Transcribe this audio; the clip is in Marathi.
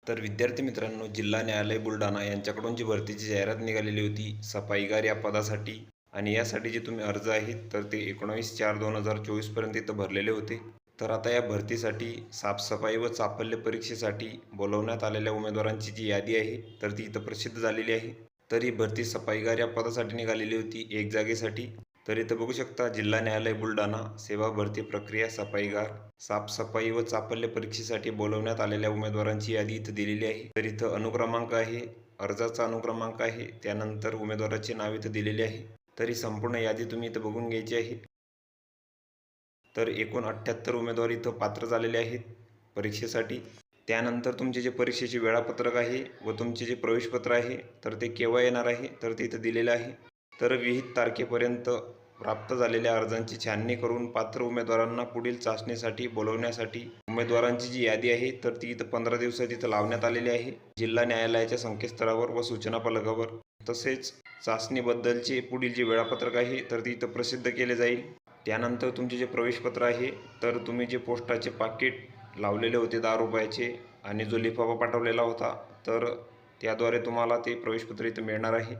तर विद्यार्थी मित्रांनो, जिल्हा न्यायालय बुलढाणा यांच्याकडून जी भरतीची जाहिरात निघालेली होती सफाईगार या पदासाठी, आणि यासाठी जे तुम्ही अर्ज आहेत तर ते 19/4/2024 पर्यंत इथं भरलेले होते. तर आता या भरतीसाठी साफसफाई व चापल्य परीक्षेसाठी बोलवण्यात आलेल्या उमेदवारांची जी यादी आहे तर ती इथं प्रसिद्ध झालेली आहे. तर ही भरती सफाईगार या पदासाठी निघालेली होती, एक जागेसाठी. तर इथं बघू शकता, जिल्हा न्यायालय बुलढाणा सेवा भरती प्रक्रिया सफाईगार साफसफाई व चापल्य परीक्षेसाठी बोलवण्यात आलेल्या उमेदवारांची यादी इथं दिलेली आहे. तर इथं अनुक्रमांक आहे, अर्जाचा अनुक्रमांक आहे, त्यानंतर उमेदवाराचे नाव इथं दिलेले आहे. तर ही संपूर्ण यादी तुम्ही इथं बघून घ्यायची आहे. तर एकूण 78 उमेदवार इथं पात्र झालेले आहेत परीक्षेसाठी. त्यानंतर तुमचे जे परीक्षेचे वेळापत्रक आहे व तुमचे जे प्रवेशपत्र आहे तर ते केव्हा येणार आहे तर ते इथं दिलेलं आहे. तर विहित तारखेपर्यंत प्राप्त झालेल्या अर्जांची छाननी करून पात्र उमेदवारांना पुढील चाचणीसाठी बोलवण्यासाठी उमेदवारांची जी यादी आहे तर ती इथं 15 दिवसात इथं लावण्यात आलेली आहे जिल्हा न्यायालयाच्या संकेतस्थळावर व सूचना फलकावर. तसेच चाचणीबद्दलचे पुढील जे वेळापत्रक आहे तर ते इथं प्रसिद्ध केले जाईल. त्यानंतर तुमचे जे प्रवेशपत्र आहे तर तुम्ही जे पोस्टाचे पाकिट लावलेले होते 10 रुपयाचे आणि जो लिफाफा पाठवलेला होता तर त्याद्वारे तुम्हाला ते प्रवेशपत्र इथं मिळणार आहे.